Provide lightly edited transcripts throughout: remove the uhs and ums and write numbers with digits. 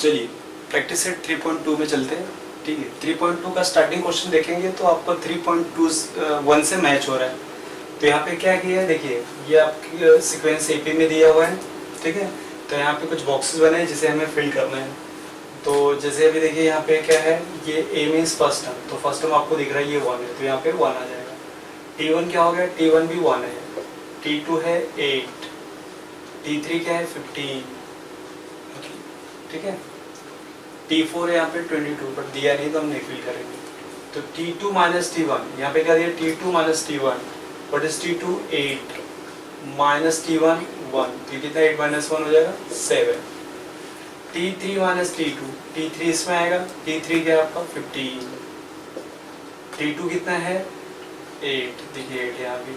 चलिए practice set 3.2 में चलते हैं। ठीक है, 3.2 का स्टार्टिंग क्वेश्चन देखेंगे तो आपको 3.21 से मैच हो रहा है। तो यहाँ पे क्या किया है, देखिए ये आपकी सीक्वेंस एपी में दिया हुआ है। ठीक है, तो यहाँ पे कुछ बॉक्सेस बने हैं जिसे हमें फिल करना है। तो जैसे अभी देखिए यहाँ पे क्या है, ये ए मीन्स फर्स्ट टर्म, तो फर्स्ट टर्म आपको दिख रहा है ये 1 है, तो यहाँ पे 1 आ जाएगा। T1 क्या हो गया, T1 भी 1 है, T2 है 8, T3 क्या है 15, ठीक है। T4 है यहाँ पे 22, बट दिया नहीं तो हम नहीं फिल करेंगे। तो T2 माइनस T1, यहाँ पे क्या दिया T2 माइनस T1, बट इस T2 8 माइनस T1 1, तो कितना 8 माइनस 1 हो जाएगा 7। T3 माइनस T2, T3 इसमें आएगा, T3 क्या है आपका 15, T2 कितना है 8, देखिए 8 यहाँ भी,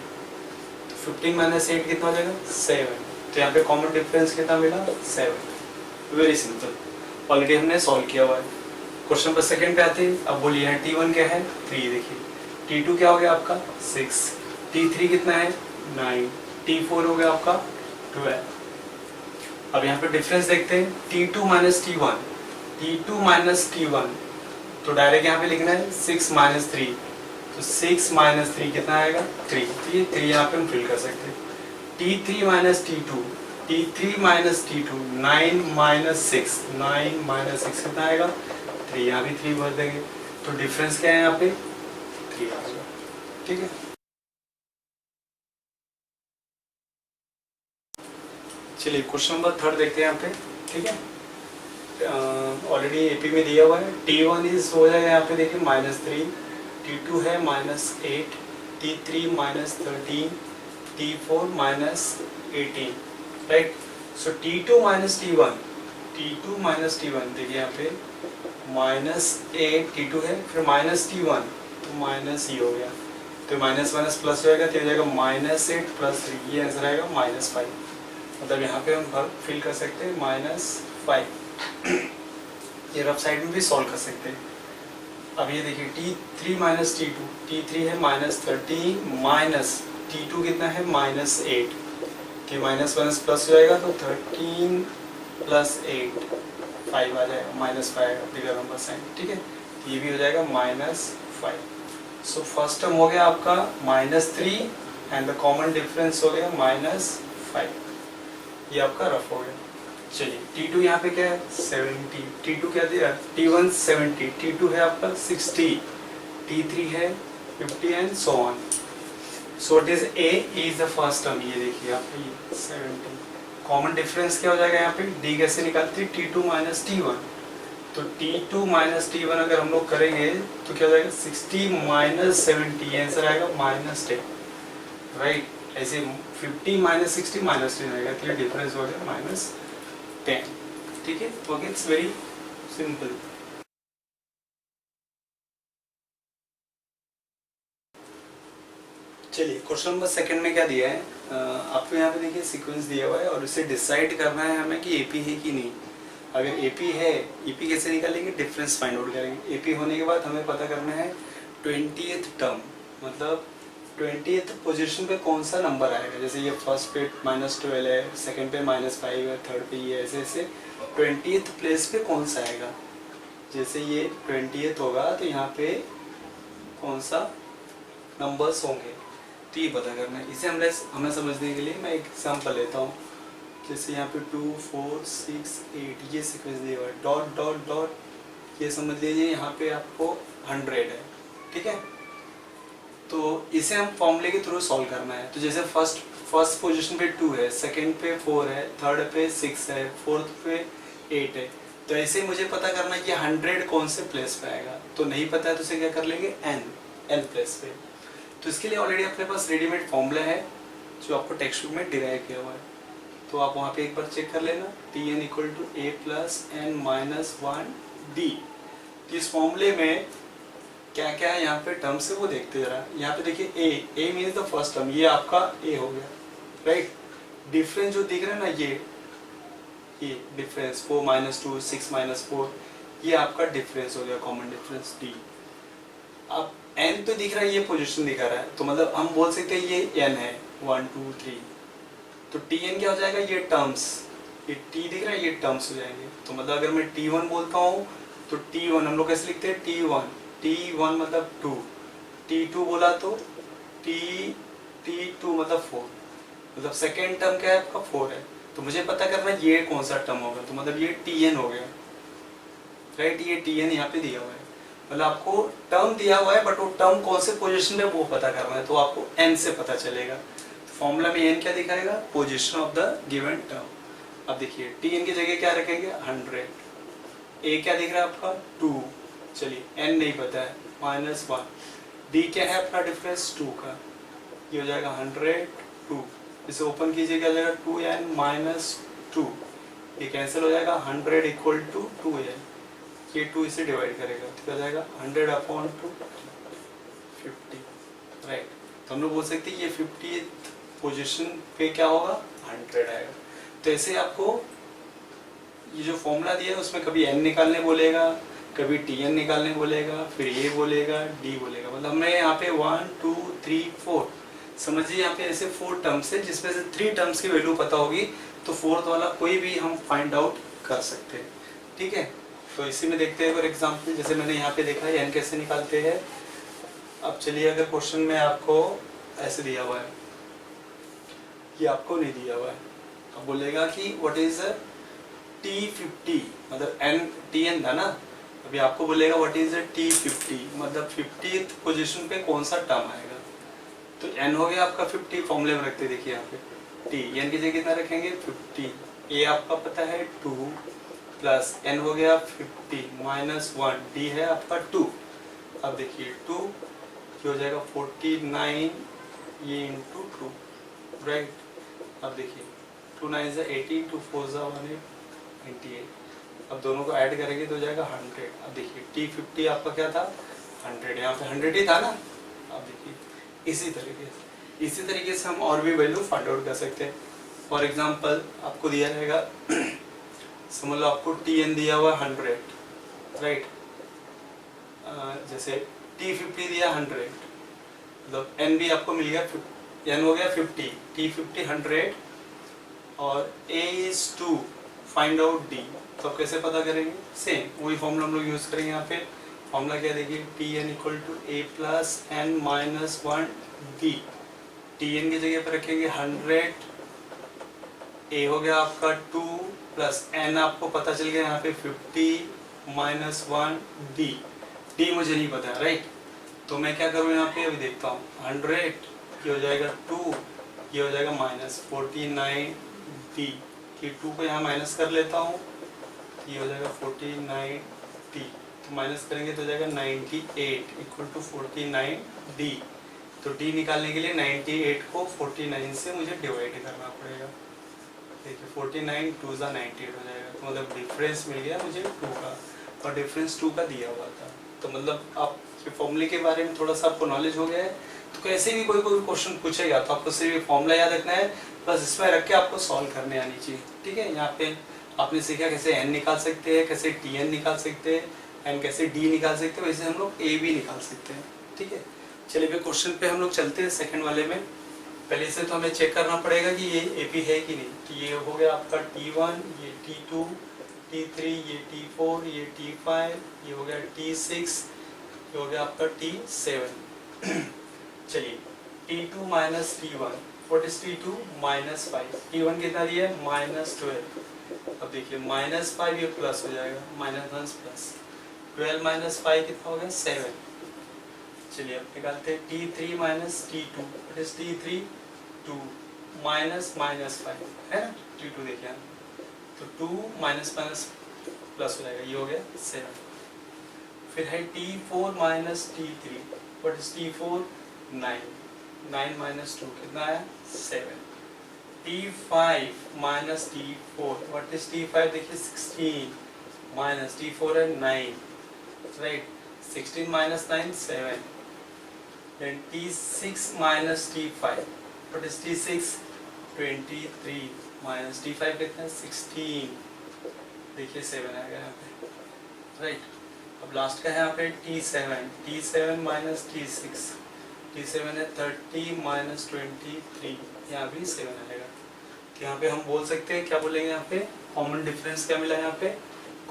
तो 15 माइनस 8 कितना हो जाएगा 7। तो यहाँ पे कॉमन डिफरेंस कितना मिला 7। वेरी सिंपल, ऑलरेडी हमने सॉल्व किया हुआ है। क्वेश्चन नंबर सेकंड पे आते हैं। अब बोलिए यहाँ T1 क्या है 3, देखिए T2 क्या हो गया आपका 6, T3 कितना है 9, T4 हो गया आपका 12। अब यहाँ पे डिफरेंस देखते हैं, T2 minus T1, T2 minus T1, तो डायरेक्ट यहाँ पे लिखना है 6 माइनस 3, तो 6 माइनस 3 कितना आएगा 3, तो ये 3 यहाँ पे हम फिल कर सकते हैं। T3 minus T2, T3 minus T2, 9 minus 6, 9 minus 6 कितना आएगा 3, यहाँ भी 3 भर देंगे, तो डिफरेंस क्या है यहाँ पे 3 आ जाएगा। ठीक है, चलिए क्वेश्चन नंबर थर्ड देखते हैं यहाँ पे। ठीक है, ऑलरेडी एपी में दिया हुआ है। T1 इज हो जाएगा यहाँ पे देखिए -3, T2 है -8, T3 -13, T4 -18, राइट। सो T2 minus T1, T2 minus T1 देखिए यहाँ पे -8 T2 है, फिर -T1, तो माइनस ही हो गया, तो माइनस माइनस प्लस हो जाएगा, तो हो जाएगा -8 प्लस 3, ये आंसर आएगा -5। मतलब यहाँ पे हम फिल कर सकते हैं -5। ये रफ साइड में भी सॉल्व कर सकते हैं। अब ये देखिए T3 माइनस T2, T3 है -13 माइनस T2 कितना है -8, कि माइनस माइनस प्लस हो जाएगा, तो 13 प्लस 8 5 आ जाएगा, -5 बिगर नंबर साइन। ठीक है, ये भी हो जाएगा -5। सो फर्स्ट टर्म हो गया आपका -3 एंड द कॉमन डिफरेंस हो गया -5। ये आपका रफ हो गया। चलिए T2 यहाँ पे क्या है 70, T2 क्या दिया T1 70, T2 है आपका 60, T3 है 50 and so on. So it is A is the first term, ये देखिए आप ये 70। कॉमन डिफरेंस क्या हो जाएगा यहाँ पे, D कैसे निकालते हैं T2 माइनस T1, तो T2 माइनस T1 अगर हम लोग करेंगे तो क्या हो जाएगा 60 माइनस 70, आंसर आएगा -10, राइट। ऐसे 50 माइनस 60 -10 आएगा, तो ये डिफरेंस हो गया -10। ठीक है, ओके, इट्स वेरी सिंपल। चलिए क्वेश्चन नंबर सेकंड में क्या दिया है, आपको यहाँ पे देखिए सीक्वेंस दिया हुआ है और इसे डिसाइड करना है हमें कि एपी है कि नहीं। अगर एपी है, एपी कैसे निकालेंगे, डिफरेंस फाइंड आउट करेंगे। एपी होने के बाद हमें पता करना है 20th टर्म, मतलब 20th पोजीशन पे कौन सा नंबर आएगा। जैसे ये फर्स्ट पे -12 है, सेकंड पे -5 है, थर्ड पे ये ऐसे ऐसे 20th प्लेस पे कौन सा आएगा। जैसे ये 20th होगा तो यहाँ पे कौन सा नंबर्स होंगे, तो ये पता करना है। इसे हमें समझने के लिए मैं एक एग्जाम्पल लेता हूँ। जैसे यहाँ पे 2 4 6 8 ये सीक्वेंस दिया हुआ है, डॉट डॉट डॉट, ये समझ लीजिए यहाँ पे आपको 100 है। ठीक है, तो इसे हम फॉर्मूले के थ्रू सॉल्व करना है। तो जैसे फर्स्ट पोजीशन पे 2 है, सेकंड पे 4 है, थर्ड पे 6 है, फोर्थ पे 8 है, तो ऐसे मुझे पता करना है कि 100 कौन से प्लेस पे आएगा। तो नहीं पता है तो इसे क्या कर लेंगे n प्लेस पे। तो इसके लिए ऑलरेडी अपने पास रेडीमेड फॉर्मूला है जो आपको टेक्स्ट बुक में डिराइव किया हुआ है, तो आप वहाँ पे एक बार चेक कर लेना, Tn equal to a plus n minus 1d। इस फॉर्मूले में क्या क्या है यहाँ पे टर्म्स है वो देखते जरा। यहाँ पे देखिए a means the first term, ये आपका a हो गया, राइट। डिफरेंस जो दिख रहा है ना, ये डिफरेंस 4 -2 6 -4, ये आपका डिफरेंस हो गया, कॉमन डिफरेंस d। अब n तो दिख रहा है, ये पोजीशन दिखा रहा है, तो मतलब हम बोल सकते हैं ये n है 1 2 3, तो Tn क्या हो जाएगा, ये टर्म्स ये टी दिख रहा है, ये टर्म्स हो जाएंगे। तो मतलब अगर मैं T1 बोलता हूँ तो T1 हम लोग कैसे लिखते हैं, T1 मतलब 2, T2 बोला तो T2 मतलब 4, मतलब सेकेंड टर्म क्या है आपका 4 है। तो मुझे पता करना है ये कौन सा टर्म होगा, तो मतलब ये Tn हो गया, राइट। ये Tn यहाँ पे दिया हुआ है, मतलब आपको टर्म दिया हुआ है बट वो टर्म कौन से पोजीशन में वो पता करना है, तो आपको n से पता चलेगा। तो फॉर्मूला में n क्या दिखाएगा, position of the given term. अब देखिए Tn की जगह क्या रखेंगे 100, a क्या दिख रहा है आपका 2, चलिए n नहीं पता है -1, d क्या है अपना डिफरेंस 2 का, ये हो जाएगा 102, इसे ओपन कीजिए क्या हो जाएगा 2n -2, ये कैंसिल हो जाएगा 100 इक्वल टू 2n, ये 2 इसे डिवाइड करेगा तो क्या हो जाएगा 100/2 50, राइट। तो हम लोग बोल सकते हैं ये 50th पोजीशन पे क्या होगा 100 आएगा। तो ऐसे आपको ये जो फॉर्मूला दिया है उसमें कभी n निकालने बोलेगा, कभी Tn निकालने बोलेगा, फिर ये बोलेगा d बोलेगा, मतलब हमें यहाँ पे 1 2 3 4 समझिए, यहाँ पे ऐसे 4 टर्म्स है जिसमें से 3 टर्म्स की वैल्यू पता होगी तो 4th वाला कोई भी हम फाइंड आउट कर सकते हैं, ठीक है। तो इसी में देखते हैं फॉर एग्जाम्पल, जैसे मैंने यहाँ पे देखा है n कैसे निकालते हैं। अब चलिए अगर क्वेश्चन में आपको ऐसे दिया हुआ है, ये आपको नहीं दिया हुआ है, अब बोलेगा कि व्हाट इज T50, मतलब Tn था ना, अभी आपको बोलेगा व्हाट इज T50, मतलब 50th पोजीशन पे कौन सा टर्म आएगा। तो n हो गया आपका 50, फॉर्मूले में रखते देखिए यहाँ पे t, n की जगह कितना रखेंगे 50, a आपका पता है 2 प्लस n हो गया 50 -1, d है आपका 2। अब देखिए 2 हो जाएगा 49, ये इंटू 2, राइट। अब देखिए 2 9 से 80, 2 4 से 198, अब दोनों को ऐड करेंगे तो हो जाएगा 100। अब देखिए T50 आपका क्या था 100, यहाँ पे 100 ही था ना। अब देखिए इसी तरीके से हम और भी वैल्यू फाइंड आउट कर सकते हैं। फॉर एग्जांपल आपको दिया रहेगा समझ लो आपको Tn दिया हुआ 100, राइट, जैसे T50 दिया 100, मतलब n भी आपको मिल गया, n हो गया 50, T50 100 और a is 2, find out d। तो आप कैसे पता करेंगे, सेम वही फॉर्मूला हम लोग यूज करेंगे। यहाँ पे फॉर्मूला क्या देखिए Tn equal to a plus n minus 1 d, Tn की जगह पर रखेंगे 100, a हो गया आपका 2 प्लस n आपको पता चल गया यहाँ पे 50 माइनस 1 d, d मुझे नहीं पता है, राइट। तो मैं क्या करूँ यहाँ पे, अभी देखता हूँ 100, ये हो जाएगा 2, ये हो जाएगा -49 d, कि 2 को यहाँ माइनस कर लेता हूँ, ये हो जाएगा 49 d, तो माइनस करेंगे तो हो जाएगा 98 इक्वल टू 49 d। तो d निकालने के लिए 98 को 49 से मुझे डिवाइड करना पड़ेगा, देखिए 49 2 ज़ा 98 हो जाएगा, तो मतलब डिफरेंस मिल गया मुझे 2 का, और डिफरेंस 2 का दिया हुआ था। तो मतलब आप फॉर्मूले के बारे में थोड़ा सा आपको नॉलेज हो गया है, तो कैसे भी कोई क्वेश्चन पूछेगा तो आपको सिर्फ फॉर्मूला याद रखना है, बस इसमें रख के आपको सॉल्व करने आनी चाहिए, ठीक है। यहाँ पे आपने सीखा कैसे n निकाल सकते हैं, कैसे Tn निकाल सकते हैं, एंड कैसे d निकाल सकते हैं, वैसे हम लोग a भी निकाल सकते हैं, ठीक है। चलिए फिर क्वेश्चन पे हम लोग चलते हैं सेकंड वाले में। पहले से तो हमें चेक करना पड़ेगा कि ये AP है कि नहीं। तो ये हो गया आपका T1, ये T2, T3, ये T4, ये T5, ये हो गया T6, ये हो गया आपका T7। चलिए T2 minus T1, what is T2 -5, T1 कितना दिया है -12। अब देखिए -5 ये प्लस हो जाएगा, -1 प्लस 12 -5 कितना हो गया 7। चलिए अब निकालते हैं T3 minus T2, what is T3 2 minus -5 है ना, T2 देखिए तो 2 माइनस प्लस हो जाएगा, ये हो गया 7। फिर है T4 minus T3, what is T4 9 minus 2 कितना है 7। T5 minus T4, what is T5 देखिए 16 माइनस T4 है 9, right, 16 minus 9 7। Then T6 minus T5, what is T6 23 minus T5 कितना है 16, देखिए 7 आ गया यहाँ पे, राइट। अब लास्ट का है यहाँ पे T7 माइनस T6 है 30 माइनस 23, यहाँ भी 7 आएगा। तो यहाँ पे हम बोल सकते हैं, क्या बोलेंगे यहाँ पे, कॉमन डिफरेंस क्या मिला यहाँ पे,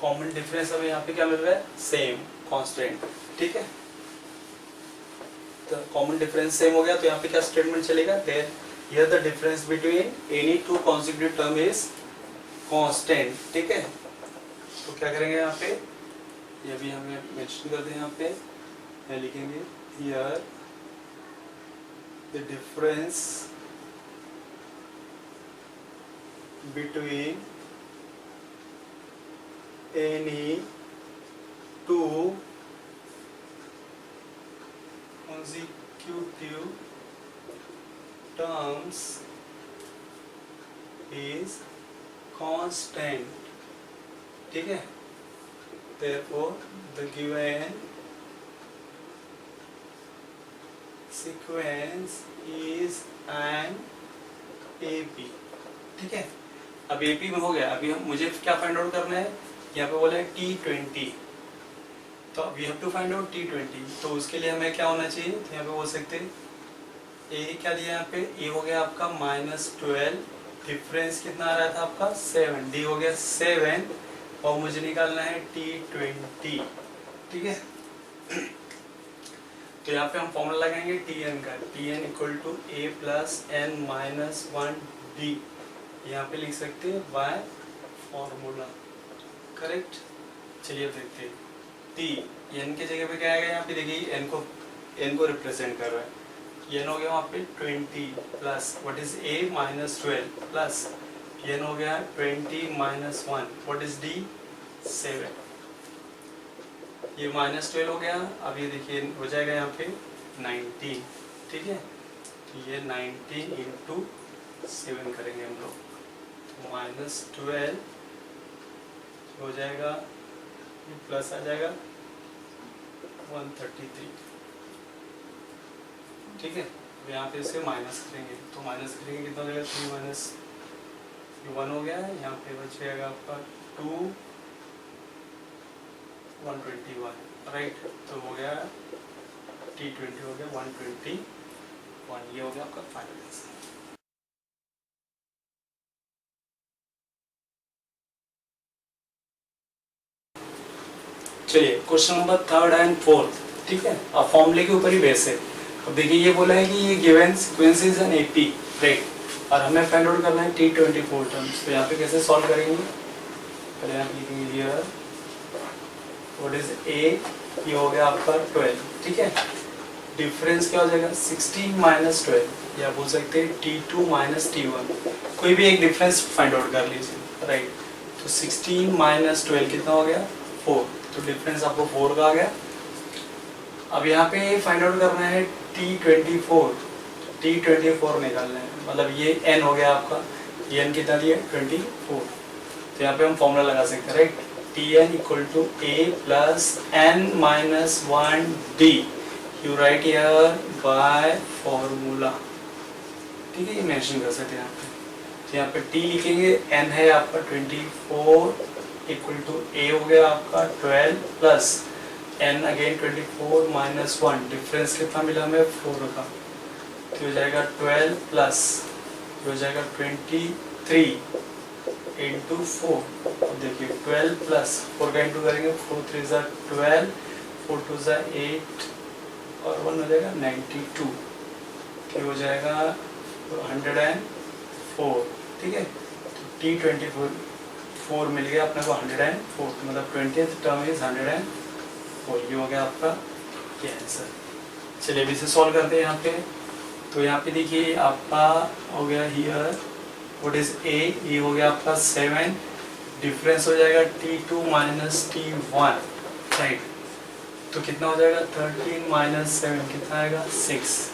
कॉमन डिफरेंस हमें यहाँ पे क्या मिल रहा है, सेम कांस्टेंट, ठीक है। तो कॉमन डिफरेंस सेम हो गया, तो यहाँ पे क्या स्टेटमेंट चलेगा, there here the difference between any two consecutive term is constant, ठीक है। तो क्या करेंगे यहाँ पे, ये भी हमें मेंशन कर दें यहाँ पे, यहाँ लिखेंगे here the difference between any two consecutive terms is constant, ठीक है। therefore the given sequence is an AP, ठीक है। अब AP में हो गया, अभी हम मुझे क्या फाइंड आउट करना है, यहाँ पे बोला है T20, तो we have to find out T20, तो उसके लिए हमें क्या होना चाहिए, तो यहाँ पे बोल सकते हैं ए क्या दिया यहाँ पे, ए हो गया आपका -12, डिफरेंस कितना आ रहा था आपका 7, डी हो गया 7, और मुझे निकालना है T20, ठीक है। तो यहाँ पे हम फॉर्मूला लगाएंगे Tn का, Tn equal to a plus n minus 1d, यहाँ पे लिख सकते हैं बाय फॉर्मूला, करेक्ट। चलिए अब देखते हैं, टी एन की जगह पे क्या आएगा, यहाँ पे देखिए एन को रिप्रेजेंट कर रहा है, एन हो गया वहाँ पे 20 plus what is a -12 plus n हो गया 20 माइनस 1 व्हाट इज डी 7, ये -12 हो गया। अब ये देखिए हो जाएगा यहाँ पे 19, ठीक है। तो ये 19 इंटू 7 करेंगे हम लोग, तो -12 हो जाएगा, प्लस आ जाएगा 133, ठीक है। यहाँ पे इसे माइनस करेंगे, तो माइनस करेंगे कितना हो जाएगा, 3 माइनस 1 हो गया है, यहाँ पे बच जाएगा आपका 2 121, राइट। तो हो गया T20 हो गया 121, ये हो गया आपका फाइनल आंसर। चलिए क्वेश्चन नंबर 3 एंड 4, ठीक है। अब फॉर्मूले के ऊपर ही बेस है। अब देखिए ये बोला है कि ये given sequence is an AP, right, और हमें फाइंड आउट करना है T24 टर्म्स। तो यहाँ पे कैसे सॉल्व करेंगे, पहले आप लिखेंगे हियर व्हाट इज ए, ये हो गया आपका 12, ठीक है। डिफरेंस क्या हो जाएगा 16 माइनस 12, या बोल सकते हैं T2 माइनस T1, कोई भी एक डिफरेंस फाइंड आउट कर लीजिए, राइट। तो 16 माइनस 12 कितना हो गया 4, तो डिफरेंस आपको 4 का आ गया। अब यहाँ पे फाइंड आउट करना है T24 निकालना है, मतलब ये n हो गया आपका, ये n कितना दिया 24, तो यहाँ पे हम फॉर्मूला लगा सकते हैं, right. Tn equal to a plus n minus 1d, you write here by formula, ठीक है। ये मेंशन कर सकते हैं यहाँ पे, तो यहाँ पे t लिखेंगे, n है आपका 24 इक्वल टू a हो गया आपका 12 plus n again 24 minus 1, difference कितना मिला हमें 4 का, तो हो जाएगा 12 प्लस हो जाएगा 23 इंटू 4, देखिए 12 प्लस 4 का इंटू करेंगे, 4 3 ज़ा 12, 4 2 ज़ा 8 और 1 हो जाएगा 92, तो हो जाएगा 104, ठीक है। तो T24 मिल गया अपने को 104, मतलब 20th टर्म इज 104, ये हो गया आपका ये आंसर। चलिए अभी इसे सॉल्व करते हैं यहाँ पे। तो यहाँ पे देखिए आपका हो गया हियर व्हाट इज ए, ये हो गया आपका 7, डिफरेंस हो जाएगा T2 माइनस T1, राइट। तो कितना हो जाएगा 13 माइनस 7 कितना आएगा 6,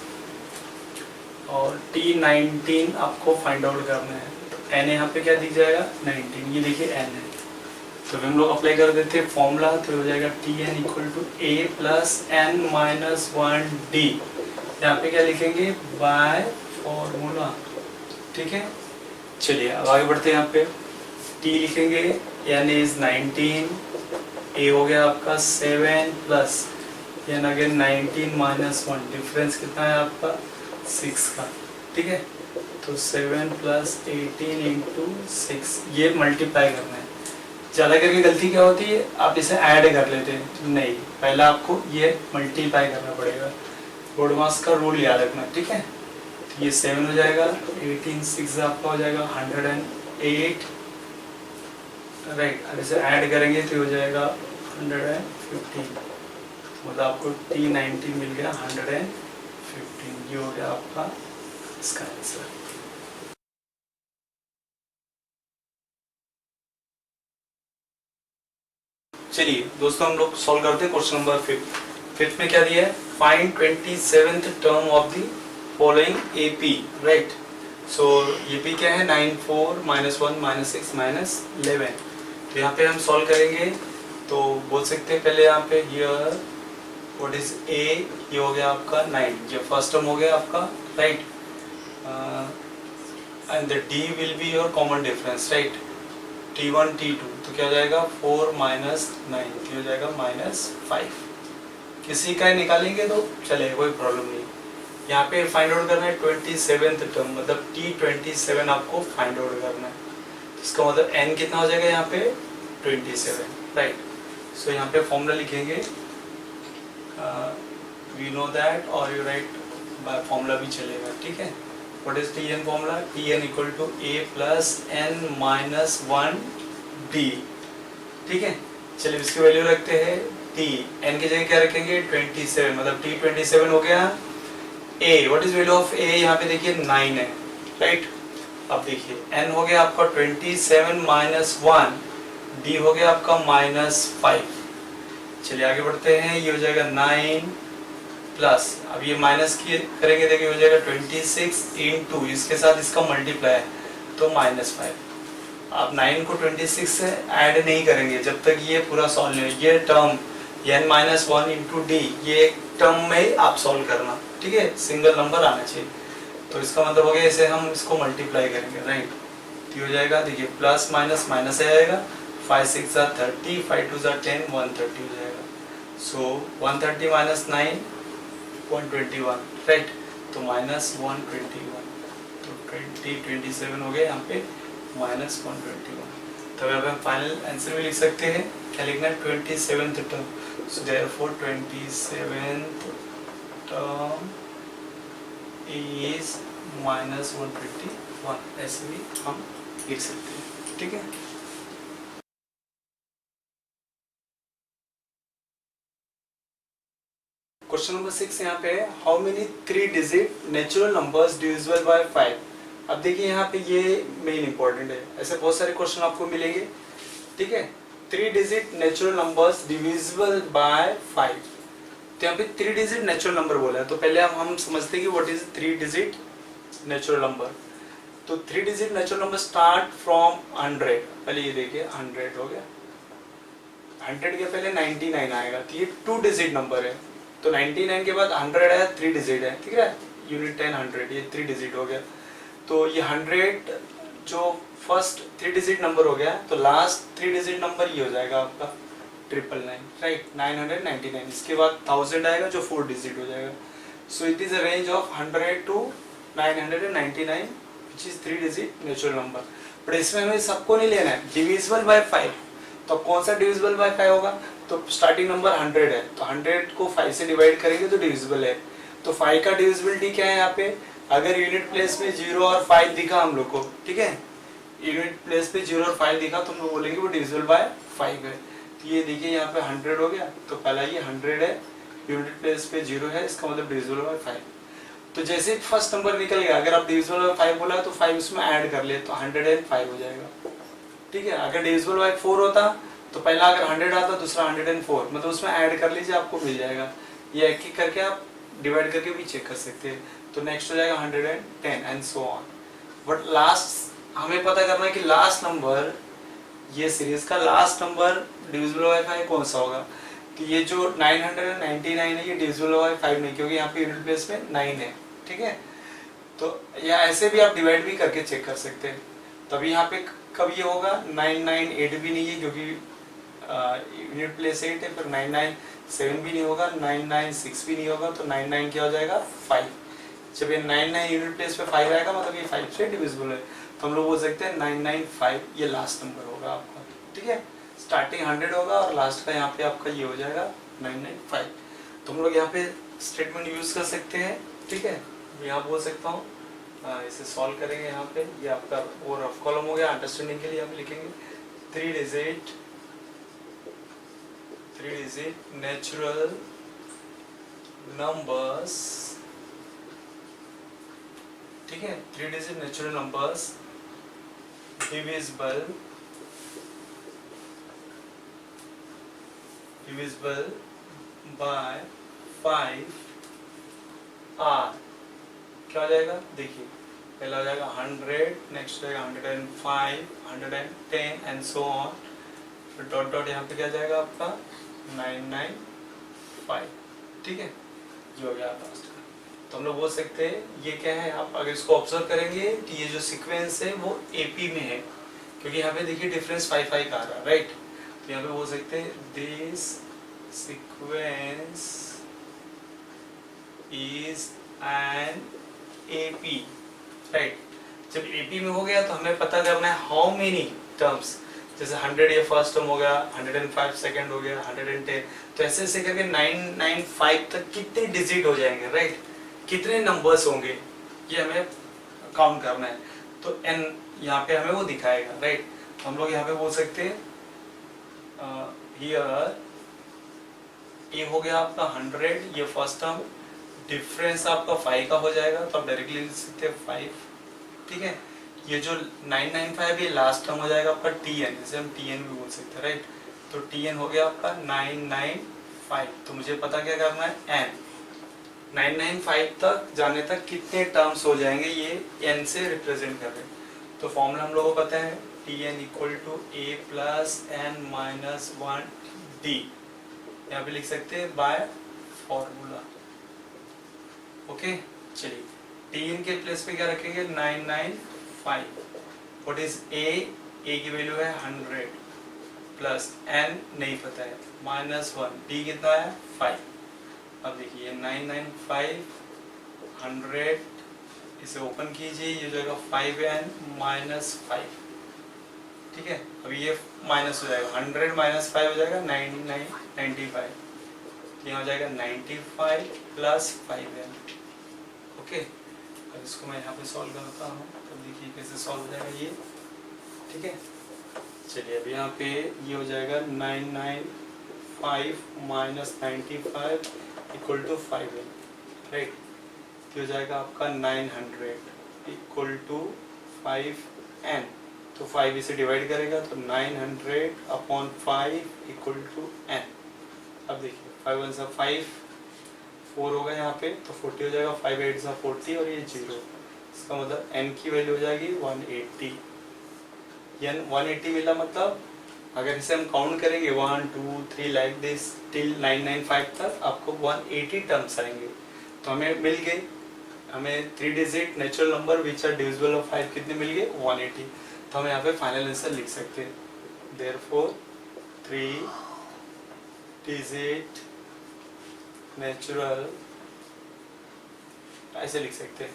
और T19 आपको फाइंड आउट करना है। n यहाँ पे क्या दिख जाएगा 19, ये देखिए n है, तो हम लोग अप्लाई कर देते हैं फॉर्मूला, तो हो जाएगा Tn equal to a plus n minus 1d, यहाँ पे क्या लिखेंगे बाय फॉर्मूला, ठीक है। चलिए अब आगे बढ़ते हैं, यहाँ पे t लिखेंगे, n इज 19, a हो गया आपका 7 plus n again 19 minus 1, difference कितना है आपका 6 का, ठीक है। तो 7 प्लस 18 इंटू 6, ये मल्टीप्लाई करना है। ज़्यादा करके गलती क्या होती है, आप इसे ऐड कर लेते हैं, नहीं, पहले आपको ये मल्टीप्लाई करना पड़ेगा। बोडमास का रूल याद रखना, ठीक है। तो ये 7 हो जाएगा, 18 6 आपका हो जाएगा 108, राइट। अब इसे ऐड करेंगे तो हो जाएगा 115, मतलब आपको T90 मिल गया 115, ये हो गया आपका इसका आंसर। चलिए दोस्तों, हम लोग सॉल्व करते हैं क्वेश्चन नंबर 5 में क्या दिया है, find 27th term of the following AP, right. So AP क्या है, 9 4 -1 -6 -11। तो यहाँ पे हम सॉल्व करेंगे तो बोल सकते हैं पहले यहाँ पे हियर व्हाट इज ए, ये हो गया आपका 9, ये फर्स्ट टर्म हो गया आपका, right. And the D will be your common difference, right. T1 T2 तो क्या हो जाएगा 4 -9, तो हो जाएगा -5। किसी का निकालेंगे तो चलेगा, कोई प्रॉब्लम नहीं। यहाँ पे फाइंड आउट करना है 27th टर्म, मतलब T27 आपको फाइंड आउट करना है। तो इसका मतलब n कितना हो जाएगा यहाँ पे 27, राइट। सो यहाँ पे फॉर्मूला लिखेंगे, वी नो दैट, और यू राइट बाय फॉर्मूला भी चलेगा, ठीक है। What is Tn formula? Tn equal to a plus n minus 1 d, ठीक है। चलिए इसकी वैल्यू रखते हैं t, n की जगह क्या रखेंगे 27, मतलब T27 हो गया। a, what is value of a, यहाँ पे देखिए 9 है, राइट। अब देखिए n हो गया आपका 27 minus 1, d हो गया आपका -5। चलिए आगे बढ़ते हैं, ये हो जाएगा 9 प्लस, अब ये माइनस की करेंगे, देखिए हो जाएगा 26 इंटू, इसके साथ इसका मल्टीप्लाई है तो -5। आप 9 को 26 से ऐड नहीं करेंगे जब तक ये पूरा सॉल्व नहीं हो। ये टर्म n-1 इंटू डी, ये एक टर्म में आप सॉल्व करना, ठीक है, सिंगल नंबर आना चाहिए। तो इसका मतलब हो गया इसे हम इसको मल्टीप्लाई करेंगे, राइट। तो हो जाएगा, देखिए प्लस माइनस माइनस आएगा, 5 6 30, 5 2 10, 130 हो जाएगा। सो 130 माइनस 9 121, राइट। तो -121, तो 27 हो गया यहाँ पे -121। तो अब हम फाइनल आंसर भी लिख सकते हैं, क्या लिखना है 27th term. So therefore 27th term is -121, ऐसे भी हम लिख सकते हैं, ठीक है। क्वेश्चन नंबर 6 यहाँ पे है, how many 3 digit natural numbers divisible by 5। अब देखिए यहाँ पे ये मेन इंपॉर्टेंट है, ऐसे बहुत सारे क्वेश्चन आपको मिलेंगे, ठीक है। 3 digit natural numbers divisible by 5। तो यहाँ पे 3 डिजिट नेचुरल नंबर बोला है, तो पहले हम समझते हैं कि what is 3 digit natural number. तो 3 digit natural number start from 100। पहले ये देखिए 100 हो गया, 100 के पहले 99 आएगा, तो ये 2 डिजिट नंबर है। तो 99 के बाद 100 आया, 3 डिजिट है, ठीक है। यूनिट 10 100, ये 3 डिजिट हो गया। तो ये 100 जो फर्स्ट 3 डिजिट नंबर हो गया, तो लास्ट 3 डिजिट नंबर ये हो जाएगा आपका 999, राइट, 999। इसके बाद 1000 आएगा जो 4 डिजिट हो जाएगा। So it is a range of 100 to 999 which is 3 digit natural number. But इसमें हमें सबको नहीं लेना है, डिविजिबल बाय 5। तो कौन सा डिविजिबल बाय 5 होगा, तो स्टार्टिंग नंबर 100 है, तो 100 को 5 से डिवाइड करेंगे तो डिविजिबल है। तो 5 का डिविजिबिलिटी क्या है यहाँ पे, अगर यूनिट प्लेस में 0 और 5 दिखा हम लोग को, ठीक है, यूनिट प्लेस पे 0 और 5 दिखा तो हम लोग बोलेंगे वो डिविजिबल बाय 5 है। तो ये देखिए यहाँ पे 100 हो गया, तो पहला ये 100 है, यूनिट प्लेस पे 0 है, इसका मतलब डिविजिबल बाय 5। तो जैसे फर्स्ट नंबर निकल गया, अगर आप डिविजिबल बाय 5 बोला तो 5 उसमें ऐड कर ले, तो 105 हो जाएगा, ठीक है। अगर डिविजिबल बाय 4 होता तो पहला अगर 100 आता, दूसरा 104, मतलब उसमें ऐड कर लीजिए, आपको मिल जाएगा। ये एक एक करके आप डिवाइड करके भी चेक कर सकते हैं। तो नेक्स्ट हो जाएगा 110 and so on. But last हमें पता करना है कि लास्ट नंबर, ये सीरीज का लास्ट नंबर डिविजिबल बाय 5 कौन सा होगा। तो ये जो 999 है, ये डिविजिबल बाय 5 नहीं, क्योंकि यहाँ पे यूनिट प्लेस में 9 है, ठीक है। तो या ऐसे भी आप डिवाइड भी करके चेक कर सकते हैं। तभी यहाँ पे कब ये होगा, 998 भी नहीं है, क्योंकि यूनिट प्लेस 8 है, फिर 997 भी नहीं होगा, 996 भी नहीं होगा, तो 99 क्या हो जाएगा 5। जब ये 99 यूनिट प्लेस पे 5 आएगा मतलब ये 5 से डिविजिबल है, तो हम लोग बोल सकते हैं 995 ये लास्ट नंबर होगा आपका, ठीक है। स्टार्टिंग 100 होगा और लास्ट का यहाँ पे आपका ये हो जाएगा 995। तो हम लोग यहाँ पे स्टेटमेंट यूज कर सकते हैं, ठीक है। यहाँ बोल सकता हूँ, इसे सॉल्व करेंगे यहाँ पे, ये आपका वो रफ कॉलम हो गया। अंडरस्टैंडिंग के लिए हम लिखेंगे 3 डिजिट नेचुरल नंबर्स, ठीक है, 3 digit natural numbers divisible by 5 are, क्या हो जाएगा देखिए, पहला हो जाएगा 100, नेक्स्ट हो जाएगा 105, 110 एंड सो ऑन, फिर डॉट डॉट यहाँ पे क्या जाएगा आपका 995, ठीक है, जो हो गया लास्ट का। तो हम लोग बोल सकते हैं ये क्या है, आप अगर इसको ऑब्जर्व करेंगे तो ये जो सीक्वेंस है वो एपी में है, क्योंकि यहाँ पे देखिए डिफरेंस 5 का आ रहा है, राइट। तो यहाँ पे बोल सकते हैं this sequence is an AP, right. जब एपी में हो गया तो हमें पता करना है हाउ मेनी टर्म्स, जैसे 100 ये फर्स्ट टर्म हो गया, 105 सेकंड हो गया, 110, तो ऐसे ऐसे करके 995 तक कितने डिजिट हो जाएंगे, राइट, कितने नंबर्स होंगे ये हमें काउंट करना है। तो n यहाँ पे हमें वो दिखाएगा, राइट। तो हम लोग यहाँ पे बोल सकते हैं हियर ए हो गया आपका 100, ये फर्स्ट टर्म, डिफरेंस आपका 5 का हो जाएगा, तो आप डायरेक्टली लिख सकते हैं 5, ठीक है। ये जो 995 ये लास्ट टर्म हो जाएगा आपका tn, जैसे हम tn भी बोल सकते हैं, राइट। तो tn हो गया आपका 995, तो मुझे पता क्या करना है n, 995 तक जाने तक कितने टर्म्स हो जाएंगे ये n से रिप्रेजेंट कर रहे हैं। तो फॉर्मूला हम लोगों को पता है tn equal to a plus n minus 1d, यहाँ पे लिख सकते हैं बाय फॉर्मूला, ओके। चलिए tn के प्लेस पे क्या रखेंगे 995, व्हाट इज a की वैल्यू है 100 प्लस n नहीं पता है माइनस 1, d कितना है 5। अब देखिए 995 100, इसे ओपन कीजिए, ये जो 5n माइनस 5, ठीक है। अब ये माइनस हो जाएगा, 100 माइनस 5 हो जाएगा 95, यहाँ हो जाएगा 95 प्लस 5n, ओके। अब इसको मैं यहाँ पे सॉल्व करता हूँ, तो देखिए कैसे सॉल्व हो जाएगा ये, ठीक है। चलिए अब यहाँ पे ये हो जाएगा 995 minus 95 equal to 5n, right. ये हो जाएगा आपका 900 इक्वल टू 5n, तो 5 इसे डिवाइड करेगा तो 900 अपॉन 5 इक्वल टू n। अब देखिए 5 1 सा 5, 4 होगा यहाँ पे तो 40 हो जाएगा, 5 8 सा 40 और ये 0, इसका मतलब n की वैल्यू हो जाएगी 180। n 180 मिला, मतलब अगर इसे हम काउंट करेंगे 1 2 3 लाइक दिस टिल 995 तक आपको 180 टर्म्स आएंगे। तो हमें मिल गए, हमें 3 digit natural number which are divisible of 5 कितने मिल गए 180। तो हम यहाँ पे फाइनल आंसर लिख सकते हैं, देयरफॉर 3 डिजिट नेचुरल, ऐसे लिख सकते हैं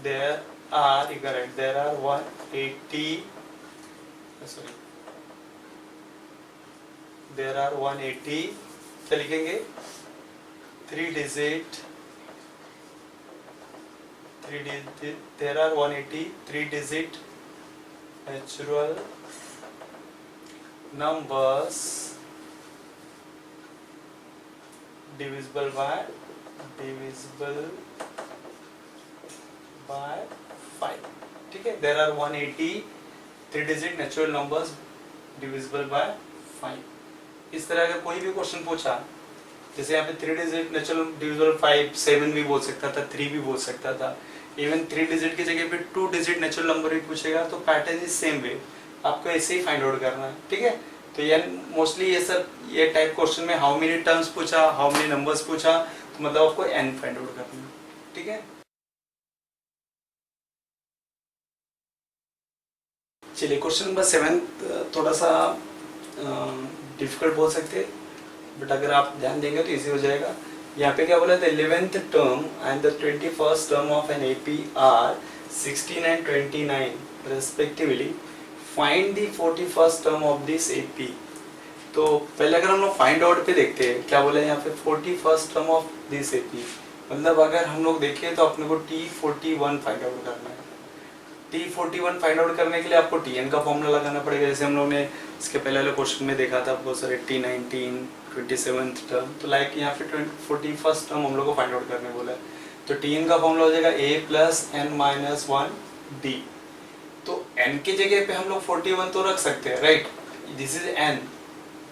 there are, correct, there are 180, sorry there are 180, क्या लिखेंगे 3 digit there are 180 3 digit natural numbers divisible by 5, ठीक है। there are 180 3 digit natural numbers divisible by 5। इस तरह का कोई भी क्वेश्चन पूछा, जैसे यहाँ पे 3 डिजिट नेचुरल डिविजिबल 5, 7 भी बोल सकता था, 3 भी बोल सकता था, इवन 3 डिजिट की जगह पे 2 डिजिट नेचुरल नंबर भी पूछेगा, तो पैटर्न इज सेम वे, आपको ऐसे ही फाइंड आउट करना है, ठीक है। तो ये मोस्टली ये सब ये टाइप क्वेश्चन में हाउ मेनी टर्म्स पूछा, हाउ मेनी नंबर्स पूछा, तो मतलब आपको n फाइंड आउट करना है, ठीक है। चलिए क्वेश्चन नंबर 7 थोड़ा सा डिफिकल्ट बोल सकते हैं, बट अगर आप ध्यान देंगे तो इजी हो जाएगा। यहाँ पे क्या बोला था 11th term and the 21st term of an AP are 16 and 29 respectively. Find the 41st term of this AP. तो पहले अगर हम लोग फाइंड आउट पे देखते हैं क्या बोला है यहाँ पे 41st term of this AP, मतलब अगर हम लोग देखें तो अपने को T41 फाइंड आउट करना है। T41 फाइंड आउट करने के लिए आपको Tn का फॉर्मूला लगाना पड़ेगा, जैसे हम लोग ने इसके पहले वाले क्वेश्चन में देखा था बहुत सारे T19 27th टर्म, तो लाइक यहाँ पे 41st टर्म हम लोग को फाइंड आउट करने बोला है। तो Tn का फॉर्मूला हो जाएगा a plus n minus 1 d। तो n की जगह पे हम लोग 41 तो रख सकते हैं, right, this is n,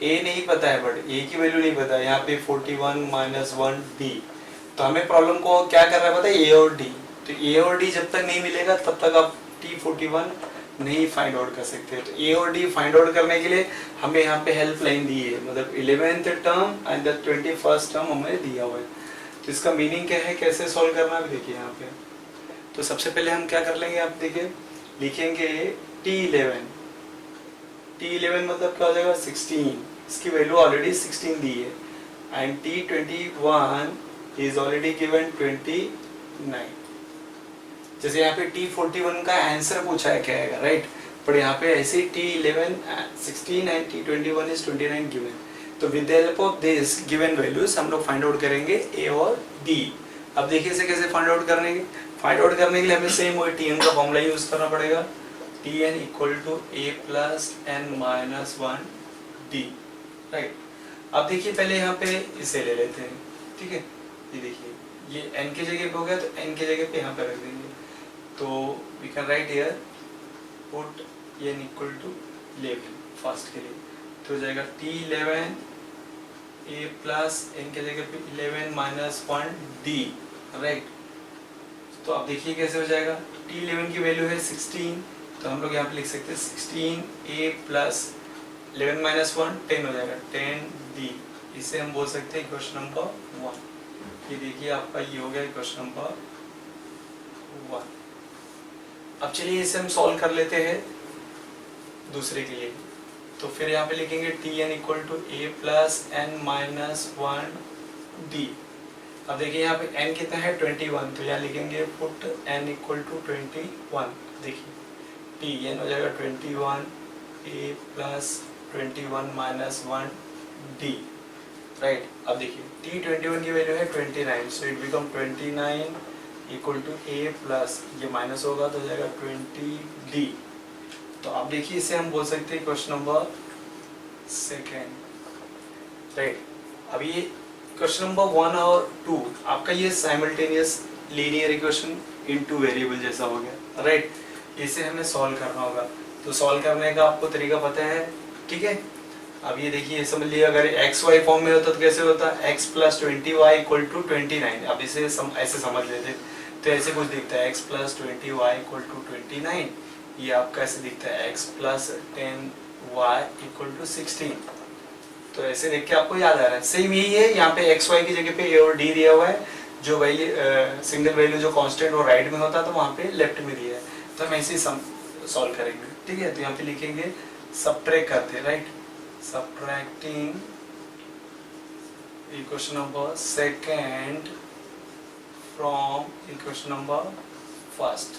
a नहीं पता है बट a की वैल्यू नहीं पता है, यहाँ पे 41 माइनस 1 d। तो हमें प्रॉब्लम को क्या कर रहा है पता है, a और d। तो a और d जब तक नहीं मिलेगा तब तक आप T41 नहीं फाइंड आउट कर सकते। तो a और d फाइंड आउट करने के लिए हमें यहाँ पे हेल्प लाइन दी है, मतलब 11th term and the 21st term हमें दिया हुआ है। तो इसका मीनिंग क्या है, कैसे सॉल्व करना है देखिए यहाँ पे। तो सबसे पहले हम क्या कर लेंगे, आप देखिए लिखेंगे T11 मतलब क्या हो जाएगा 16, इसकी वैल्यू ऑलरेडी 16 दी है, and T21 is already given 29। जैसे यहाँ पे T41 का आंसर पूछा है क्या आएगा, राइट, पर यहाँ पे ऐसे T11 16 and T21 is 29 given. तो with the help of this given values हम लोग फाइंड आउट करेंगे a और d। अब देखिए इसे कैसे फाइंड आउट करने के लिए हमें सेम वही Tn का फॉर्मूला यूज करना पड़ेगा, Tn equal to a plus n minus 1 d, right. अब देखिए पहले यहाँ पे इसे ले लेते हैं, ठीक है, ये देखिए ये n की जगह पे हो गया तो n की जगह पे यहाँ पे रख देंगे। तो we can write here put n equal to 11 first के लिए, तो हो जाएगा T11 a प्लस n के जगह पे 11 माइनस 1 d, राइट। तो अब देखिए कैसे हो जाएगा, T11 की वैल्यू है 16, तो हम लोग यहाँ पे लिख सकते हैं 16 a प्लस 11 माइनस 1 10 हो जाएगा 10 d। इसे हम बोल सकते हैं क्वेश्चन नंबर 1। ये देखिए आपका ये हो गया क्वेश्चन नंबर 1। अब चलिए इसे हम सॉल्व कर लेते हैं दूसरे के लिए। तो फिर यहाँ पे लिखेंगे Tn equal to a plus n minus 1 d। अब देखिए यहाँ पे n कितना है 21, तो यहाँ लिखेंगे पुट n इक्वल टू 21। देखिए Tn हो जाएगा 21 a plus 21 minus 1 d, right. अब देखिए T21 की वैल्यू है 29, so it become 29 equal to a plus ये माइनस होगा तो हो जाएगा 20d। तो अब देखिए इसे हम बोल सकते हैं क्वेश्चन नंबर 2, राइट। अब ये क्वेश्चन नंबर 1 और 2 आपका ये simultaneous linear equation in two variable जैसा हो गया, राइट। इसे हमें सॉल्व करना होगा, तो सॉल्व करने का आपको तरीका पता है, ठीक है। अब ये देखिए समझ लिया, अगर एक्स वाई फॉर्म में होता तो कैसे होता, x plus 20y equal to 29। अब इसे ऐसे समझ लेते, तो ऐसे कुछ दिखता है x plus 20y equal to 29। ये आपका ऐसे दिखता है x plus 10y equal to 16। तो ऐसे देख के आपको याद आ रहा है, सेम यही है यहाँ पे एक्स वाई की जगह पे a और d दिया हुआ है, जो वैल्यू सिंगल वैल्यू जो कांस्टेंट वो राइट में होता तो वहाँ पे लेफ्ट में दिया है। तो हम ऐसे ही सॉल्व करेंगे, ठीक है। तो यहाँ पे लिखेंगे सबट्रैक्ट करते हैं, right, subtracting equation number 2 from equation number 1।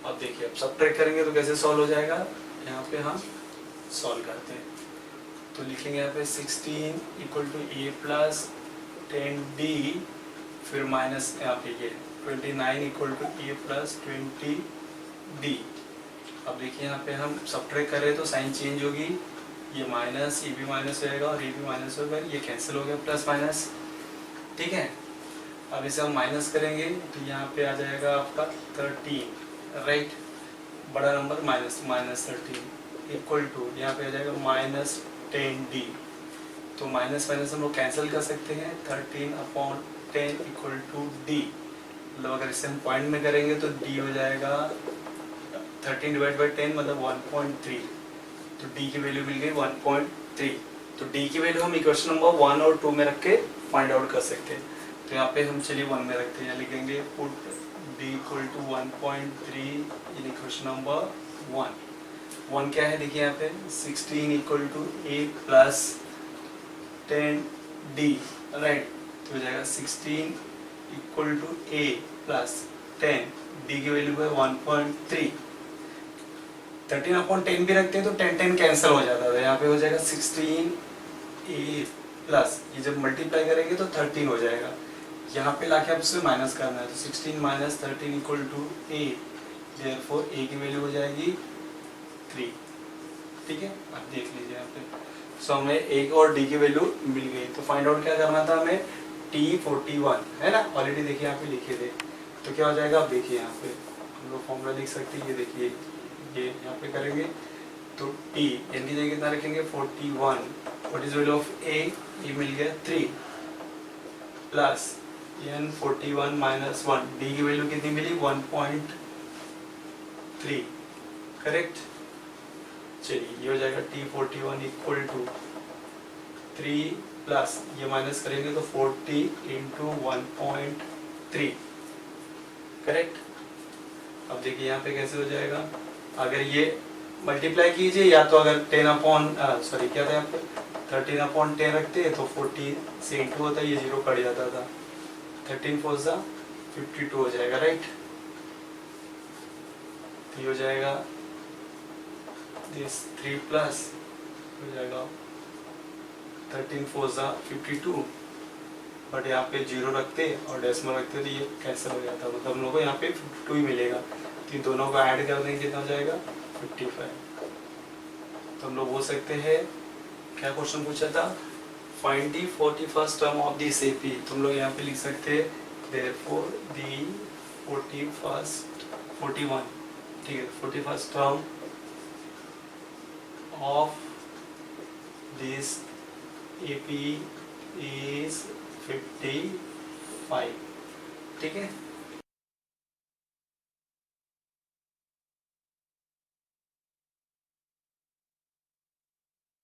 अब देखिए अब सबट्रैक्ट करेंगे तो कैसे सॉल्व हो जाएगा, यहाँ पे हम सॉल्व करते हैं। तो लिखेंगे यहाँ पे 16 equal to a plus 10d, फिर माइनस यहाँ पे ये 29 equal to a plus 20d। अब देखिए यहाँ पे हम सबट्रैक्ट करें तो साइन चेंज होगी, ये माइनस ये भी माइनस हो जाएगा और ये भी माइनस होगा, ये कैंसिल हो गया प्लस माइनस, ठीक है। अब इसे हम माइनस करेंगे तो यहाँ पे आ जाएगा आपका 13, राइट, बड़ा नंबर माइनस 13 इक्वल टू यहाँ पे आ जाएगा माइनस 10d। तो माइनस माइनस हम लोग कैंसिल कर सकते हैं, 13/10 इक्वल टू d। मतलब अगर इसे हम पॉइंट में करेंगे तो d हो जाएगा 13/10 मतलब 1.3। तो d की वैल्यू मिल गई 1.3। तो d की वैल्यू हम इक्वेशन नंबर 1 और 2 में रख के फाइंड आउट कर सकते हैं। तो यहाँ पे हम चलिए 1 में रखते हैं, यहाँ लिखेंगे put d equal to 1.3 in equation number 1 क्या है देखिए यहाँ पे 16 equal to a plus 10d, right. तो हो जाएगा 16 equal to a plus 10, d की वैल्यू है 1.3। 13/10 भी रखते हैं तो 10 कैंसिल हो जाता था, यहाँ पे हो जाएगा 16 ए प्लस, ये जब मल्टीप्लाई करेंगे तो 13 हो जाएगा, यहाँ पे लाके आप उससे माइनस करना है, तो 16 minus 13 equal to a, therefore a की वैल्यू हो जाएगी 3। ठीक है, आप देख लीजिए यहाँ पे। सो हमें ए और डी की वैल्यू मिल गई, तो फाइंड आउट क्या करना था हमें, T41 है ना, ऑलरेडी देखिए यहाँ पे लिखे थे, तो क्या हो जाएगा आप देखिए यहाँ पे हम लोग फॉर्मूला लिख सकते हैं, ये देखिए ये यहाँ पे करेंगे तो T एन की जगह कितना रखेंगे 41, व्हाट इज वैल्यू ऑफ ए, ये मिल गया 3 प्लस एन 41 माइनस 1, डी की वैल्यू कितनी मिली 1.3, करेक्ट। चलिए ये हो जाएगा T41 इक्वल टू 3 प्लस ये माइनस करेंगे तो 40 इंटू 1.3, करेक्ट। अब देखिए यहाँ पे कैसे हो जाएगा, अगर ये मल्टीप्लाई कीजिए या तो अगर 10 क्या था यहाँ पे 13/10 रखते हैं तो 40 से इंटू होता है, ये 0 कट जाता था, 13 4 सा 52 हो जाएगा, राइट। तो ये हो जाएगा दिस 3 प्लस हो जाएगा 13 4 सा 52, बट यहाँ पे 0 रखते और डेसिमल रखते तो ये कैंसिल हो जाता, मतलब हम लोग को यहाँ पे 52 ही मिलेगा, तो इन दोनों को ऐड कर देंगे कितना हो जाएगा 55। तो हम लोग बोल सकते हैं, क्या क्वेश्चन पूछा था, find the 41st term of this AP, तुम लोग यहाँ पे लिख सकते हैं देयरफॉर दी 41, ठीक है, 41st term of this AP is 55, ठीक है।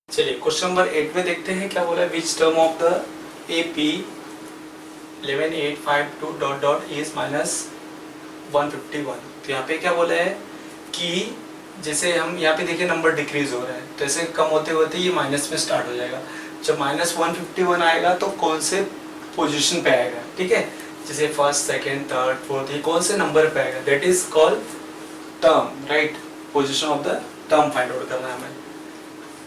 चलिए क्वेश्चन नंबर 8 में देखते हैं क्या बोला है, which term of the AP 11852 dot dot is minus 151। तो यहाँ पे क्या बोला है कि जैसे हम यहाँ पे देखिए नंबर डिक्रीज हो रहा है, तो ऐसे कम होते होते ये माइनस में स्टार्ट हो जाएगा, जब माइनस 151 आएगा तो कौन से पोजीशन पे आएगा, ठीक है, जैसे फर्स्ट सेकेंड थर्ड फोर्थ, ये कौन से नंबर पे आएगा, that is called term, right. Position of the term find out करना है हमें।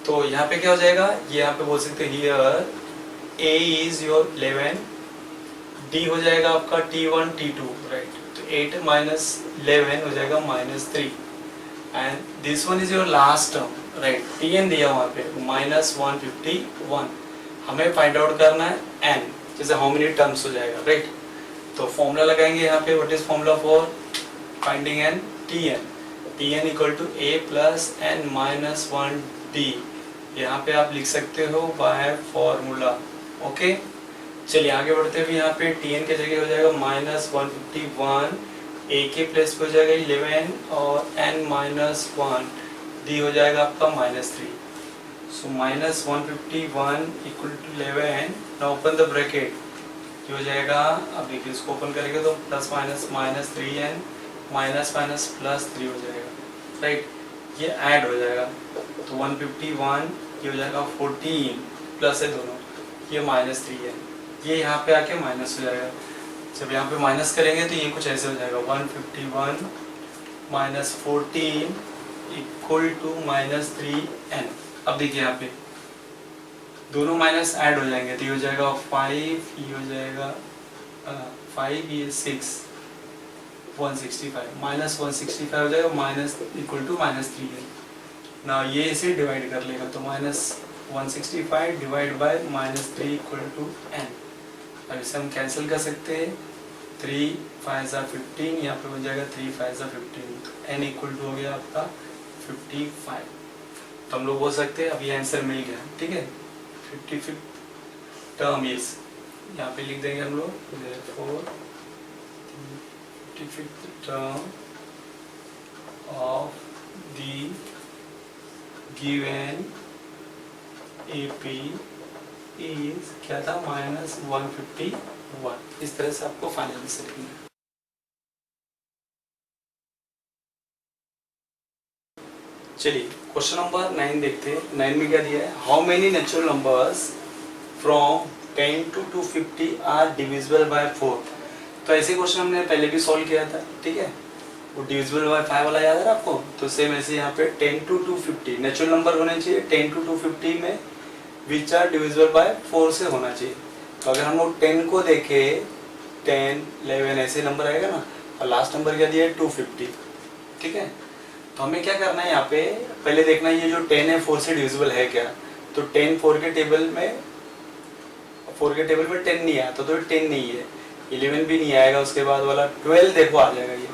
तो यहाँ पे क्या हो जाएगा, ये यहाँ पे बोल सकते हैं here A is your 11, D हो जाएगा आपका T1 T2, राइट। तो 8 माइनस 11 हो जाएगा -3, and this one is your last term, right. Tn दिया वहाँ पे -151, हमें फाइंड आउट करना है n, जैसे हाउ मेनी टर्म्स हो जाएगा, राइट। तो फॉर्मूला लगाएंगे यहाँ पे, what is formula for finding n, Tn equal to a plus n minus 1d, यहाँ पे आप लिख सकते हो बाय फॉर्मूला, ओके। चलिए आगे बढ़ते हुए यहाँ पे Tn के जगह हो जाएगा -151, a के प्लेस पे हो जाएगा 11 और n माइनस 1, d हो जाएगा आपका -3। So -151 equal to 11, now open the bracket, ये हो जाएगा, अब देखिए इसको ओपन करेंगे तो plus minus -3n minus minus +3 हो जाएगा, राइट। ये ऐड हो जाएगा तो 151, ये हो जाएगा 14 प्लस है दोनों, ये -3 है, ये यहाँ पे आके माइनस हो जाएगा, जब यहाँ पे माइनस करेंगे तो ये कुछ ऐसे हो जाएगा 151 माइनस 14 इक्वल टू -3n। अब देखिए यहाँ पे दोनों माइनस ऐड हो जाएंगे तो ये हो जाएगा 5, ये हो जाएगा 5, ये 6, 165 -165 हो जाएगा, माइनस इक्वल टू -3n। ना ये इसे डिवाइड कर लेगा तो -165 divide by -3 equal to n। अब इसे हम कैंसिल कर सकते हैं, 3 5 = 15, यहाँ पे हो जाएगा 3 5 = 15, तो n इक्वल टू हो गया आपका 55। तो हम लोग बोल सकते हैं अब ये आंसर मिल गया, ठीक है। 55th टर्म इज, यहाँ पे लिख देंगे हम लोग, therefore 55th term of the given AP is क्या था, -151। इस तरह से आपको फाइनल आंसर लिखना है। चलिए क्वेश्चन नंबर 9 देखते हैं। 9 में क्या दिया है, how many natural numbers from 10 to 250 are divisible by 4। तो ऐसे क्वेश्चन हमने पहले भी सॉल्व किया था, ठीक है, वो डिविजिबल बाय 5 वाला याद है आपको। तो सेम ऐसे यहाँ पे 10 to 250 नेचुरल नंबर होने चाहिए 10 to 250 में, विच आर डिविजिबल बाय 4 से होना चाहिए। तो अगर हम लोग 10 को देखे 10 11 ऐसे नंबर आएगा ना, और लास्ट नंबर क्या दिया है 250, ठीक है। तो हमें क्या करना है यहाँ पे, पहले देखना है ये जो 10 है 4 से डिविजिबल है क्या। तो 10 4 के टेबल में 10 नहीं आया तो 10 नहीं है, 11 भी नहीं आएगा, उसके बाद वाला 12 देखो आ जाएगा ये।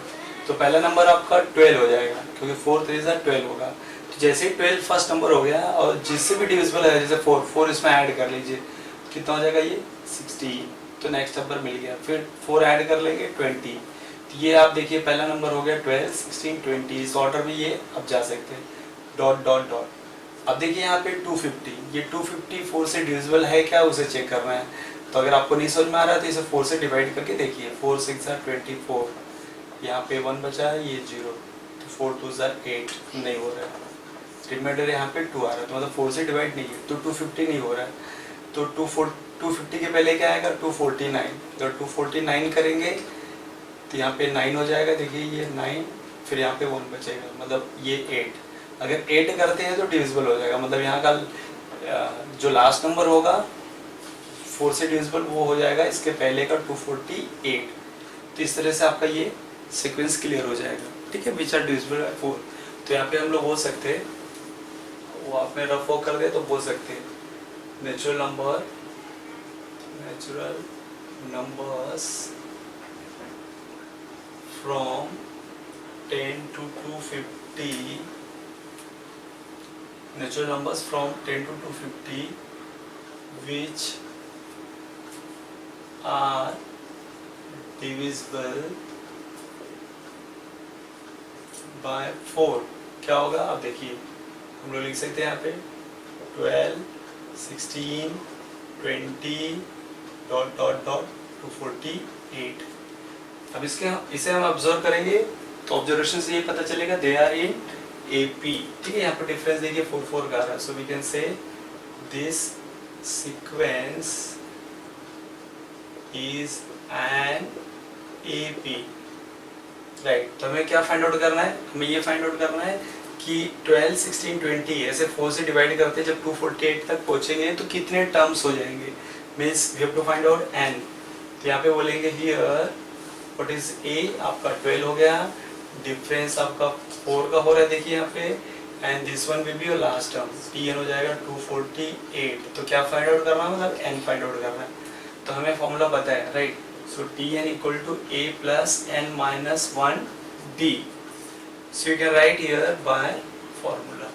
तो पहला नंबर आपका 12 हो जाएगा क्योंकि 4 3 12 होगा। तो जैसे ही 12 फर्स्ट नंबर हो गया और जिससे भी डिविजिबल है, जैसे 4 इसमें ऐड कर लीजिए, कितना हो जाएगा ये 16। तो नेक्स्ट नंबर मिल गया, फिर 4 ऐड कर लेंगे 20। तो ये आप देखिए पहला नंबर हो गया 12 16 20, इस ऑर्डर में ये अब जा सकते हैं, डॉट डॉट डॉट। अब देखिए यहाँ पे 250, ये 250 4 से डिविजिबल है क्या, उसे चेक करना है। तो अगर आपको नहीं समझ में आ रहा है तो इसे 4 से डिवाइड करके देखिए, 4 6 24, यहाँ पे 1 बचा है, ये 0, तो 4 2 8 नहीं हो रहा है, रिमाइंडर यहाँ पे 2 आ रहा है, तो मतलब 4 से डिवाइड नहीं है, तो 250 नहीं हो रहा है। तो 250 के पहले क्या आएगा 249, अगर 249 करेंगे तो यहाँ पे 9 हो जाएगा, देखिए ये 9, फिर यहाँ पे 1 बचेगा, मतलब ये 8। अगर 8 करते हैं तो डिविजिबल हो जाएगा, मतलब यहाँ का जो लास्ट नंबर होगा 4 से डिविजिबल वो हो जाएगा इसके पहले का 248। तो इस तरह से आपका ये सीक्वेंस क्लियर हो जाएगा, ठीक है, विच आर डिविजिबल बाय 4। तो यहाँ पे हम लोग बोल सकते हैं, वो आपने रफ वर्क कर दे तो बोल सकते हैं natural numbers from 10 to 250, natural numbers from 10 to 250 which are divisible by 4। क्या होगा अब देखिए, हम लोग लिख सकते हैं यहाँ पे 12 16 20 डॉट डॉट डॉट 248। अब इसे हम ऑब्जर्व करेंगे तो ऑब्जर्वेशन से ये पता चलेगा दे आर इन एपी, ठीक है। यहाँ पर डिफरेंस देखिए 4 4 का आ रहा है, so we can say this sequence is an AP, right. तो हमें क्या फाइंड आउट करना है, हमें ये फाइंड आउट करना है कि 12 16 20 ऐसे 4 से डिवाइड करते हैं, जब 248 तक पहुंचेंगे तो कितने टर्म्स हो जाएंगे, means we have to find out n. तो यहाँ पे बोलेंगे हियर व्हाट इज ए, आपका 12 हो गया, डिफरेंस आपका 4 का हो रहा है देखिए यहाँ पे, and this one will be your last term, T n हो जाएगा 248। तो क्या फाइंड आउट करना है, मतलब एन फाइंड आउट करना है। तो हमें फॉर्मूला पता है, right. So T n equal to a plus n minus 1 d, so you can write here by formula,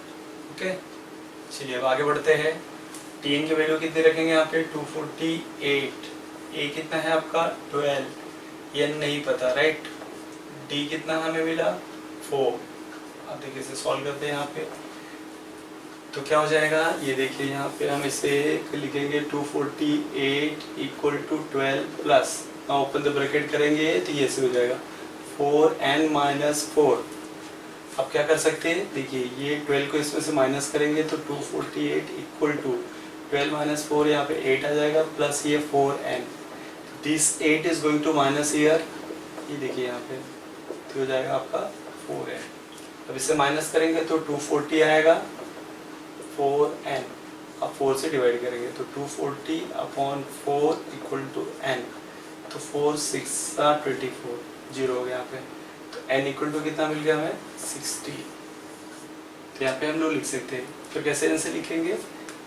okay. चलिए अब आगे बढ़ते हैं। टी एन की वैल्यू कितनी रखेंगे यहाँ पे 248, ए कितना है आपका 12, एन नहीं पता, राइट। डी कितना हमें मिला 4। अब देखिए इसे सॉल्व करते हैं यहाँ पे, तो क्या हो जाएगा, ये देखिए यहाँ पे हम इसे लिखेंगे 248 equal to 12 plus, open the bracket करेंगे तो ये से हो जाएगा 4n माइनस 4। अब क्या कर सकते हैं, देखिए ये 12 को इसमें से माइनस करेंगे तो 248 इक्वल टू 12 माइनस 4, यहाँ पे 8 आ जाएगा, प्लस ये 4n, this 8 is going to minus year, ये देखिए यहाँ पे, तो हो जाएगा आपका 4n। अब इसे माइनस करेंगे तो 240 आएगा, 4n, अब 4 से डिवाइड करेंगे तो 240 अपॉन 4 इक्वल टू n, तो 4 6 24, 0 हो गया यहाँ पे। तो n इक्वल टू कितना मिल गया हमें 60। तो यहाँ पे हम लोग लिख सकते हैं, तो कैसे आंसर लिखेंगे,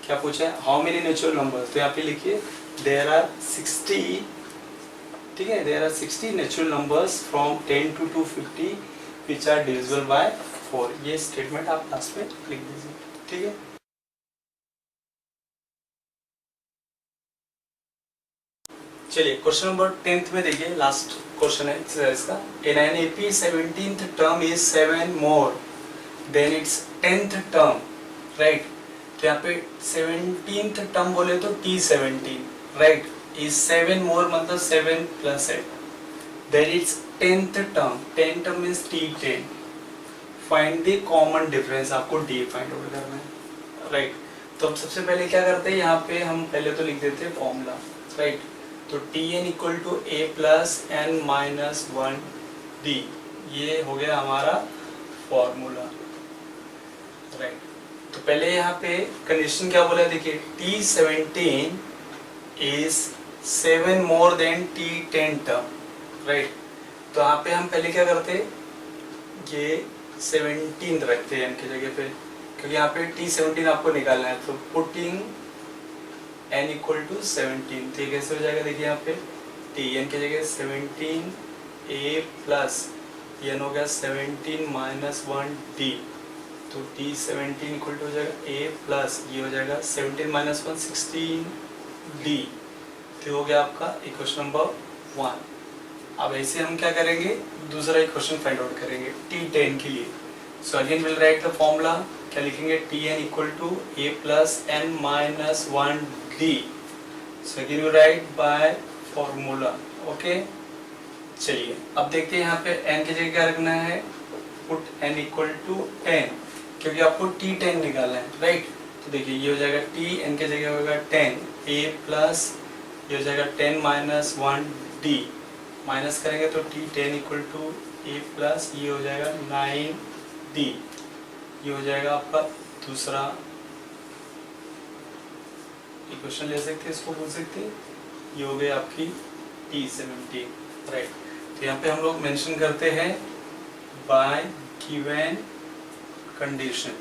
क्या पूछा है हाउ मेनी नेचुरल नंबर्स, तो यहाँ पे लिखिए देयर आर 60, ठीक है, there are 60 natural numbers from 10 to 250 which are divisible by 4। ये स्टेटमेंट आप लास्ट में लिख दीजिए, ठीक है। चलिए क्वेश्चन नंबर 10th में देखिए, लास्ट क्वेश्चन है एक्सरसाइज का। In an AP 17th term is 7 more than it's 10th term, right. तो यहाँ पे 17th टर्म बोले तो T17, राइट, इज 7 मोर मतलब 7 plus 8, then it's 10th term, 10 term means T10, find the common difference, आपको D find out करना है, right. तो अब सबसे पहले क्या करते हैं, यहाँ पे हम पहले तो लिख देते हैं फॉर्मूला, राइट। तो Tn equal to a plus n minus 1d, ये हो गया हमारा फॉर्मूला, राइट। तो पहले यहाँ पे कंडीशन क्या बोला है, देखिए T17 is 7 more than T10 term, right. तो यहाँ पे हम पहले क्या करते, ये 17 रखते हैं n की जगह पे, क्योंकि यहाँ पे T17 आपको निकालना है। तो पुटिंग n इक्वल टू 17, तो ये कैसे हो जाएगा, देखिए यहाँ पे Tn की जगह 17 a प्लस n हो गया 17 माइनस 1d, तो T17 इक्वल टू हो जाएगा a प्लस ये हो जाएगा 17 माइनस 1 16d, तो हो गया आपका इक्वेशन नंबर 1। अब ऐसे हम क्या करेंगे, दूसरा इक्वेशन फाइंड आउट करेंगे T10 के लिए। So again will write the formula, क्या लिखेंगे, Tn equal to a plus n minus 1d। So again you write by formula, okay. चलिए अब देखते हैं यहाँ पे n की जगह क्या रखना है, पुट n इक्वल टू 10, क्योंकि आपको T10 निकालना है, राइट। तो देखिए ये हो जाएगा T n की जगह होगा 10 a प्लस ये हो जाएगा 10 माइनस 1d, माइनस करेंगे तो T10 equal to a plus ये हो जाएगा 9d, ये हो जाएगा आपका दूसरा इक्वेशन ले सकते हैं, इसको बोल सकते हैं, ये हो गई आपकी T17, राइट। तो यहाँ पे हम लोग मेंशन करते हैं बाय गिवन कंडीशन,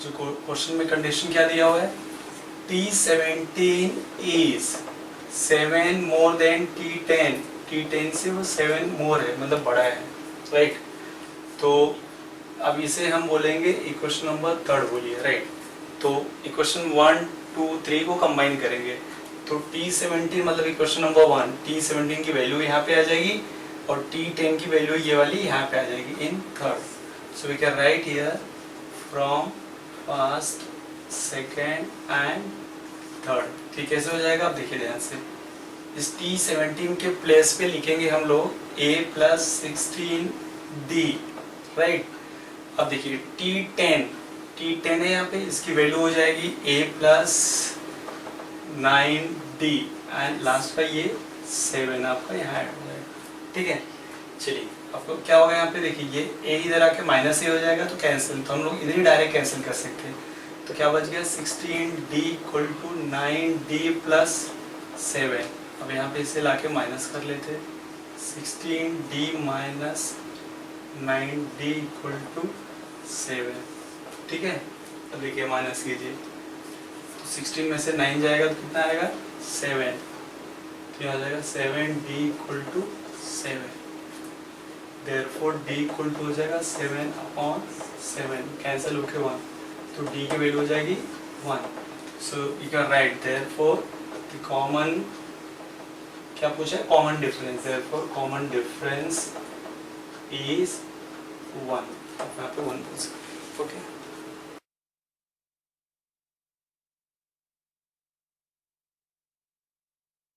जो क्वेश्चन में कंडीशन क्या दिया हुआ है, T17 is 7 more than T10, T10 से वो 7 मोर है, मतलब बड़ा है, राइट। तो अब इसे हम बोलेंगे इक्वेशन नंबर 3 बोलिए, राइट। तो इक्वेशन 1 2 3 को कंबाइन करेंगे, तो T17 मतलब इक्वेशन नंबर 1, T17 की वैल्यू यहाँ पे आ जाएगी और T10 की वैल्यू ये वाली यहाँ पे आ जाएगी in third. So we can write here from first second and third, ठीक कैसे हो जाएगा, आप देखिए ध्यान से। इस T17 के प्लेस पे लिखेंगे हम लोग a प्लस 16d, राइट। अब देखिए T10 है यहाँ पे, इसकी वैल्यू हो जाएगी a plus 9d and last का ये 7 आपका यहाँ ऐड हो जाएगा, ठीक है। चलिए आपको क्या होगा, यहाँ पे देखिए ये a इधर आके माइनस a हो जाएगा, तो कैंसिल, तो हम लोग इधर ही डायरेक्ट कैंसिल कर सकते हैं। तो क्या बच गया, 16d equal to 9d plus 7। अब यहाँ पे इसे लाके माइनस कर लेते हैं, 16d minus 9d equal to 7, ठीक है। अब देखिए माइनस कीजिए, तो 16 में से 9 जाएगा तो कितना आएगा, 7, तो यहाँ आ जाएगा 7d equal to 7, therefore d equal to हो जाएगा 7/7, कैंसिल होके 1, तो d की वैल्यू हो जाएगी 1। सो you can right therefore the common, क्या पूछा है, common difference, therefore common difference is 1, यहाँ पे 1 पूछ सकते हैं।